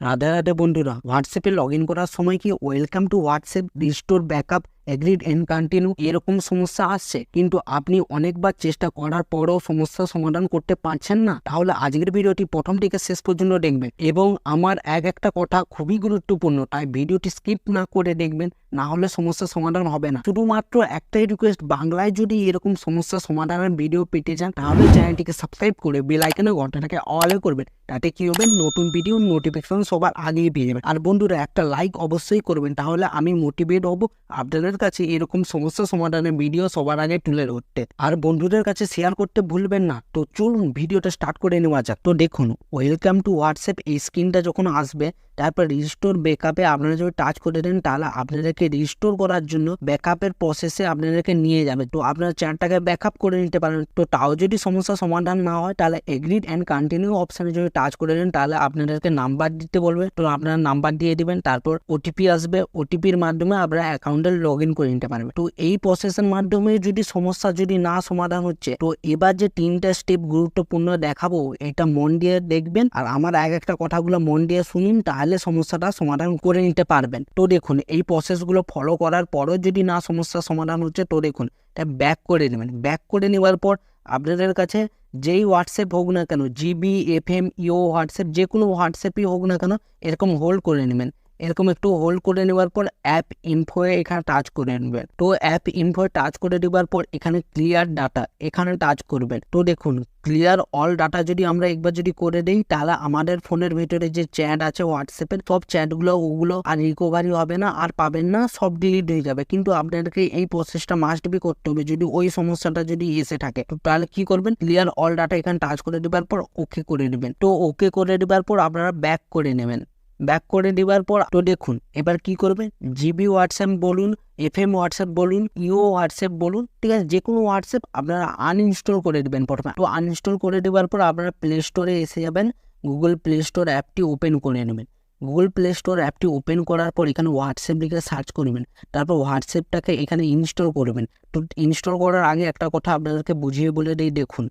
রাধে রাধে বন্ধুরা, হোয়াটসঅ্যাপে log in করার সময় কি welcome to WhatsApp, restore backup, agreed and continue এরকম সমস্যা আসছে, কিন্তু আপনি অনেকবার চেষ্টা করার পরও সমস্যার সমাধান করতে পারছেন না? তাহলে আজকের ভিডিওটি প্রথম থেকে শেষ পর্যন্ত দেখবেন এবং আমার একটা কথা খুবই গুরুত্বপূর্ণ, তাই ভিডিওটি স্কিপ না করে দেখবেন, না হলে সমস্যার সমাধান হবে না। শুধুমাত্র একটাই রিকোয়েস্ট, বাংলায় যদি এরকম সমস্যা সমাধানের ভিডিও পেতে চান তাহলে চ্যানেলটিকে সাবস্ক্রাইব করে বেল আইকনের ঘন্টাটাকে অলে করবেন। তাতে কি হবে, নতুন ভিডিও নোটিফিকেশন সবার আগেই পেয়ে যাবেন। আর বন্ধুরা, একটা লাইক অবশ্যই করবেন, তাহলে আমি মোটিভেট হব আপনাদের কাছে এরকম সমস্যা সমাধানের ভিডিও সবার আগে তুলে ধরতে। আর বন্ধুদের কাছে শেয়ার করতে ভুলবেন না। তো চলুন ভিডিওটা স্টার্ট করে নেওয়া যাক। তো দেখুন, ওয়েলকাম টু হোয়াটসঅ্যাপ এই স্ক্রিনটা যখন আসবে, তারপর রিস্টোর ব্যাকআপে আপনারা যদি টাচ করে দেন তাহলে আপনাদেরকে রিস্টোর করার জন্য ব্যাকআপের প্রসেসে আপনাদেরকে নিয়ে যাবে। তো আপনারা চ্যাটটাকে ব্যাকআপ করে নিতে পারেন। তো তাও যদি সমস্যা সমাধান না হয় তাহলে এগ্রিড অ্যান্ড কন্টিনিউ অপশানে যদি টাচ করে দেন তাহলে আপনাদেরকে নাম্বার দিতে বলবে। তো আপনারা নাম্বার দিয়ে দিবেন, তারপর ওটিপি আসবে, ওটিপির মাধ্যমে আপনারা অ্যাকাউন্টে লগ ইন করে নিতে পারবেন। তো এই প্রসেসের মাধ্যমে যদি সমস্যা যদি না সমাধান হচ্ছে, তো এবার যে তিনটা স্টেপ গুরুত্বপূর্ণ দেখাবো, এটা মন দিয়ে দেখবেন আর আমার একটা কথাগুলো মন দিয়ে শুনুন, তাহলে সমস্যাটা সমাধান করে নিতে পারবেন। তো দেখুন, এই প্রসেসগুলো ফলো করার পরও যদি না সমস্যার সমাধান হচ্ছে, তো দেখুন এটা ব্যাক করে নেবেন। ব্যাক করে নেওয়ার পর আপনাদের কাছে যেই হোয়াটসঅ্যাপ হোক না কেন, জিবি, এফএম, ইও হোয়াটসঅ্যাপ, যে কোনো হোয়াটসঅ্যাপই হোক না কেন, এরকম হোল্ড করে নেবেন। এরকম একটু হোল্ড করে নেওয়ার পর অ্যাপ ইনফোয়ে এখানে টাচ করে নেবেন। তো অ্যাপ ইনফোয়ে টাচ করে দেওয়ার পর এখানে ক্লিয়ার ডাটা এখানে টাচ করবেন। তো দেখুন, ক্লিয়ার অল ডাটা যদি আমরা একবার যদি করে দিই, তাহলে আমাদের ফোনের ভিতরে যে চ্যাট আছে হোয়াটসঅ্যাপের, সব চ্যাটগুলো ওগুলো আর রিকভারি হবে না, আর পাবেন না, সব ডিলিট হয়ে যাবে। কিন্তু আপনাদেরকে এই প্রসেসটা মাস্ট বি করতে হবে যদি ওই সমস্যাটা যদি এসে থাকে। তো তাহলে কি করবেন, ক্লিয়ার অল ডাটা এখানে টাচ করে দেওয়ার পর ওকে করে নেবেন। তো ওকে করে দেওয়ার পর আপনারা ব্যাক করে নেবেন। ব্যাক করে দেওয়ার পর তো দেখুন এবার কি করবেন, জিবি হোয়াটসঅ্যাপ বলুন, এফএম হোয়াটসঅ্যাপ বলুন, ইও হোয়াটসঅ্যাপ বলুন, ঠিক আছে, যে কোনো হোয়াটসঅ্যাপ আপনারা আনইনস্টল করে দেবেন প্রথমে। তো আনইনস্টল করে দেওয়ার পর আপনারা প্লে স্টোরে এসে যাবেন, গুগল প্লে স্টোর অ্যাপটি ওপেন করে নেবেন। গুগল প্লে স্টোর অ্যাপটি ওপেন করার পর এখানে হোয়াটসঅ্যাপ লিখে সার্চ করবেন, তারপর হোয়াটসঅ্যাপটাকে এখানে ইনস্টল করবেন। তো ইনস্টল করার আগে একটা কথা আপনাদেরকে বুঝিয়ে বলে দিই, দেখুন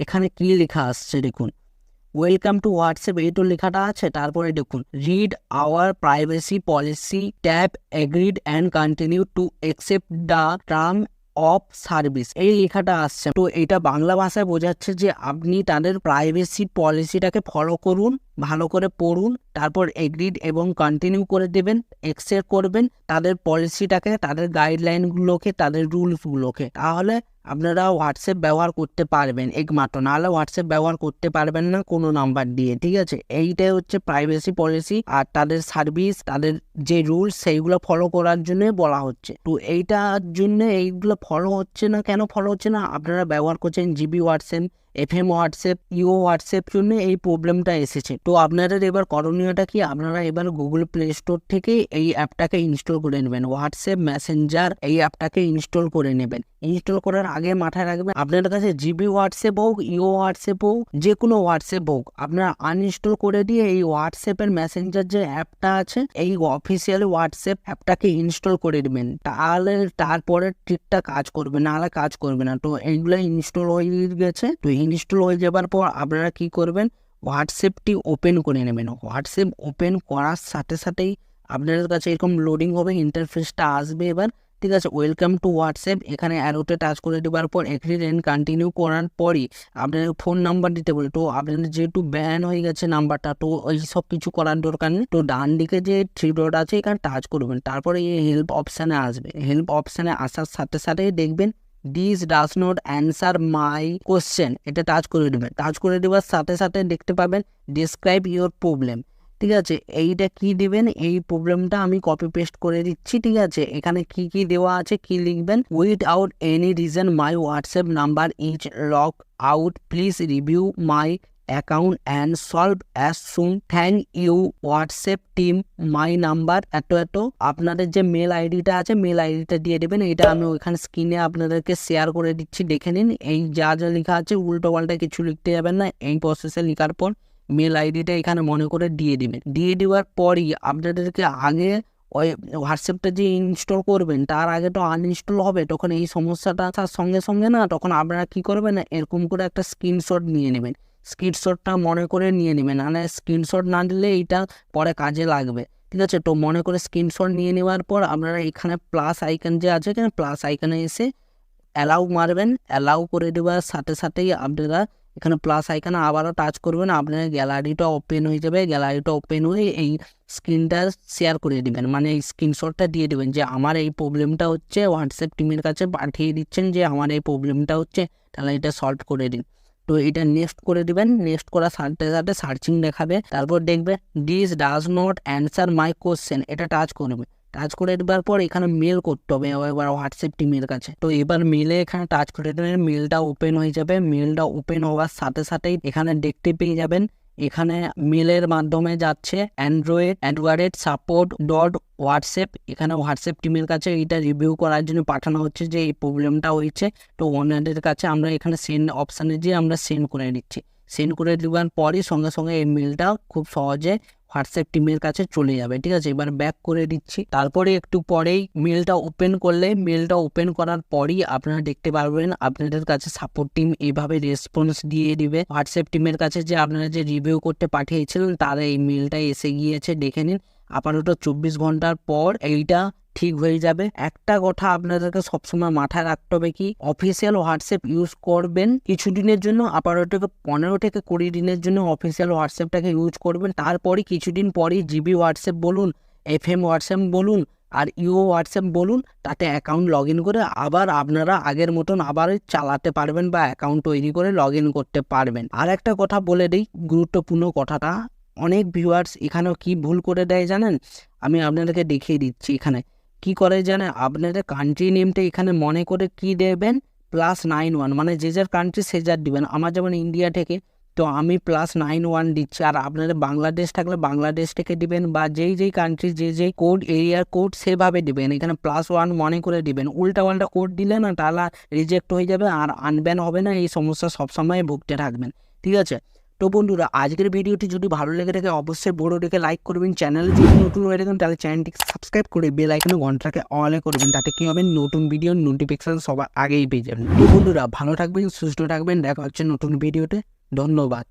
এখানে কি লেখা আসছে, দেখুন ওয়েলকাম টু হোয়াটসঅ্যাপ এই তো লেখাটা আছে, তারপরে দেখুন read our privacy policy, tap agreed and continue to accept the term of service, এই লেখাটা আসছে। তো এটা বাংলা ভাষায় বোঝাচ্ছে যে আপনি তাদের প্রাইভেসি পলিসিটাকে ফলো করুন, ভালো করে পড়ুন, তারপর এগ্রিড এবং কন্টিনিউ করে দেবেন, অ্যাকসেপ্ট করবেন তাদের পলিসিটাকে, তাদের গাইডলাইনগুলোকে, তাদের রুলসগুলোকে। তাহলে আপনারা হোয়াটসঅ্যাপ ব্যবহার করতে পারবেন একমাত্র, নাহলে হোয়াটসঅ্যাপ ব্যবহার করতে পারবেন না কোনো নাম্বার দিয়ে, ঠিক আছে। এইটাই হচ্ছে প্রাইভেসি পলিসি আর তাদের সার্ভিস, তাদের যে রুলস সেইগুলো ফলো করার জন্য বলা হচ্ছে। তো এইটার জন্য এইগুলো ফলো হচ্ছে না, কেন ফলো হচ্ছে না, আপনারা ব্যবহার করছেন জিবি হোয়াটসঅ্যাপ, এফএম হোয়াটসঅ্যাপ, ইও হোয়াটসঅ্যাপ জন্য এই প্রবলেমটা এসেছে। তো আপনাদের এবার করণীয়টা কি, আপনারা এবার গুগল প্লে স্টোর থেকে এই অ্যাপটাকে ইনস্টল করে নেবেন, হোয়াটসঅ্যাপ মেসেঞ্জার এই অ্যাপটাকে ইনস্টল করে নেবেন। ইনস্টল করার আগে মাথায় রাখবেন, আপনাদের কাছে জিবি হোয়াটসঅ্যাপ হোক, ইও হোয়াটসঅ্যাপ হোক, যে কোনো হোয়াটসঅ্যাপ হোক, আপনারা আনইনস্টল করে দিয়ে এই হোয়াটসঅ্যাপের মেসেঞ্জার যে অ্যাপটা আছে, এই অফিসিয়াল হোয়াটসঅ্যাপ অ্যাপটাকে ইনস্টল করে নেবেন। তাহলে তারপরে ঠিকঠাক কাজ করবে, নাহলে কাজ করবে না। তো এইগুলো ইনস্টল হয়ে গেছে। তো ইনস্টল হয়ে যাবার পর আপনারা কি করবেন, হোয়াটসঅ্যাপটি ওপেন করে নেবেন। হোয়াটসঅ্যাপ ওপেন করার সাথে সাথেই আপনাদের কাছে এরকম লোডিং হবে, ইন্টারফেসটা আসবে এবার, ঠিক আছে। ওয়েলকাম টু হোয়াটসঅ্যাপ এখানে অ্যারোতে টাচ করে দেওয়ার পর এগ্রি এন্ড কন্টিনিউ করার পরই আপনাদের ফোন নাম্বার দিতে বলে। তো আপনাদের যেহেতু ব্যান হয়ে গেছে নাম্বারটা, তো এই সব কিছু করার দরকার নেই। তো ডান দিকে যে থ্রি ডট আছে এখানে টাচ করবেন, তারপরে এই হেল্প অপশানে আসবে। হেল্প অপশানে আসার সাথে সাথেই দেখবেন this does not answer my question, এটা টাচ করে দেবেন। টাচ করে দেওয়ার সাথে সাথে দেখতে পাবেন ডিসক্রাইব ইউর প্রবলেম, ঠিক আছে। এইটা কি দিবেন, এই প্রবলেমটা আমি কপি পেস্ট করে দিচ্ছি, ঠিক আছে। এখানে কি কি দেওয়া আছে কি লিখবেন, without any reason my WhatsApp number is lock out, please review my account and solve as soon, thank you WhatsApp team, my number এত এত। আপনাদের যে মেল আইডিটা আছে মেল আইডিটা দিয়ে দেবেন। এটা আমি ওইখানে স্ক্রিনে আপনাদেরকে শেয়ার করে দিচ্ছি, দেখে নিন। এই যা যা লেখা আছে উল্টো পাল্টা কিছু লিখতে যাবেন না। এই প্রসেসে লেখার পর মেল আইডিটা এখানে মনে করে দিয়ে দিবেন। দিয়ে দেওয়ার পরই আপনাদেরকে আগে ওই হোয়াটসঅ্যাপটা যে ইনস্টল করবেন তার আগে তো আনইনস্টল হবে, তখন এই সমস্যাটা আসার সঙ্গে সঙ্গে না, তখন আপনারা কি করবেন না, এরকম করে একটা স্ক্রিনশট নিয়ে নেবেন। স্ক্রিনশটটা মনে করে নিয়ে নেবেন, মানে স্ক্রিনশট না দিলে এইটা পরে কাজে লাগবে। ঠিক আছে, তো মনে করে স্ক্রিনশট নিয়ে নেওয়ার পর আপনারা এখানে প্লাস আইকন যে আছে, এখানে প্লাস আইকনে এসে অ্যালাউ মারবেন। অ্যালাউ করে দেওয়ার সাথে সাথেই আপনারা এখানে প্লাস আইকনে আবারও টাচ করবেন, আপনার গ্যালারিটা ওপেন হয়ে যাবে। গ্যালারিটা ওপেন হয়ে এই স্ক্রিনটা শেয়ার করে দিবেন, মানে এই স্ক্রিনশটটা দিয়ে দেবেন যে আমার এই প্রবলেমটা হচ্ছে, হোয়াটসঅ্যাপ টিমের কাছে পাঠিয়ে দিচ্ছেন যে আমার এই প্রবলেমটা হচ্ছে, তাহলে এটা সলভ করে দিন। তো এটা নেক্সট করে দিবেন। নেক্সট করার সাথে সাথে সার্চিং দেখাবে, তারপর দেখবে this does not answer my question, এটা টাচ করবে। টাচ করে দেওয়ার পর এখানে মেল করতে হবে এবার হোয়াটসঅ্যাপ টিমের কাছে। তো এবার মেলে এখানে টাচ করে দেবেন, মেলটা ওপেন হয়ে যাবে। মেলটা ওপেন হওয়ার সাথে সাথেই এখানে দেখতে পেয়ে যাবেন, এখানে মেলের মাধ্যমে যাচ্ছে অ্যান্ড্রয়েড সাপোর্ট ডট হোয়াটসঅ্যাপ। এখানে হোয়াটসঅ্যাপ টিমের কাছে এইটা রিভিউ করার জন্য পাঠানো হচ্ছে যে এই প্রবলেমটা হয়েছে। তো ওনাদের কাছে আমরা এখানে সেন্ড অপশানে যেয়ে আমরা সেন্ড করে দিচ্ছি। সেন্ড করে দেওয়ার পরই সঙ্গে সঙ্গে এই মেলটা খুব সহজে হোয়াটসঅ্যাপ টিমের কাছে চলে যাবে। ঠিক আছে, এবার ব্যাক করে দিচ্ছি। তারপরে একটু পরেই মেলটা ওপেন করলে, মেলটা ওপেন করার পরই আপনারা দেখতে পারবেন আপনাদের কাছে সাপোর্ট টিম এইভাবে রেসপন্স দিয়ে দিবে হোয়াটসঅ্যাপ টিমের কাছে যে আপনারা যে রিভিউ করতে পাঠিয়েছিলেন তারা এই মেলটা এসে গিয়েছে, দেখে নিন। আপাতত 24 ঘন্টার পর এইটা ঠিক হয়ে যাবে। একটা কথা আপনাদেরকে সবসময় মাথায় রাখতে হবে কি, অফিসিয়াল হোয়াটসঅ্যাপ ইউজ করবেন কিছুদিনের জন্য, আপাতত 15 থেকে 20 দিনের জন্য অফিসিয়াল হোয়াটসঅ্যাপটাকে ইউজ করবেন। তারপরে কিছুদিন পরই জিবি হোয়াটসঅ্যাপ বলুন, FM হোয়াটসঅ্যাপ বলুন আর ইও হোয়াটসঅ্যাপ বলুন, তাতে অ্যাকাউন্ট লগ ইন করে আবার আপনারা আগের মতন আবার চালাতে পারবেন বা অ্যাকাউন্ট তৈরি করে লগ ইন করতে পারবেন। আর একটা কথা বলে দিই, গুরুত্বপূর্ণ কথাটা, অনেক ভিউয়ার্স এখানেও কি ভুল করে দেয় জানেন, আমি আপনাদেরকে দেখিয়ে দিচ্ছি। এখানে কি করে জানেন, আপনাদের কান্ট্রি নেমটা এখানে মনে করে কি দেবেন +91, মানে যে যার কান্ট্রি সে যার দিবেন। আমার যেমন ইন্ডিয়া থেকে, তো আমি +91 দিচ্ছি। আর আপনাদের বাংলাদেশ থাকলে বাংলাদেশ থেকে দিবেন, বা যেই কান্ট্রি যে কোড এরিয়ার কোড সেভাবে দিবেন। এখানে +1 মনে করে দিবেন। উল্টা কোড দিলে না তাহলে রিজেক্ট হয়ে যাবে আর আনব্যান হবে না, এই সমস্যা সবসময় ভুগতে থাকবেন। ঠিক আছে, তো বন্ধুরা আজকের ভিডিওটি যদি ভালো লেগে থাকে অবশ্যই ভিডিওটিকে লাইক করবেন। চ্যানেল যদি নতুন হয়ে থাকেন তাহলে চ্যানেলটিকে সাবস্ক্রাইব করে বেল আইকনে ঘন্টাকে অলে করবেন, তাতে কি হবে নতুন ভিডিওর নোটিফিকেশন সবার আগেই পেয়ে যাবেন। তো বন্ধুরা ভালো থাকবেন, সুস্থ থাকবেন, দেখা হচ্ছে নতুন ভিডিওতে। ধন্যবাদ।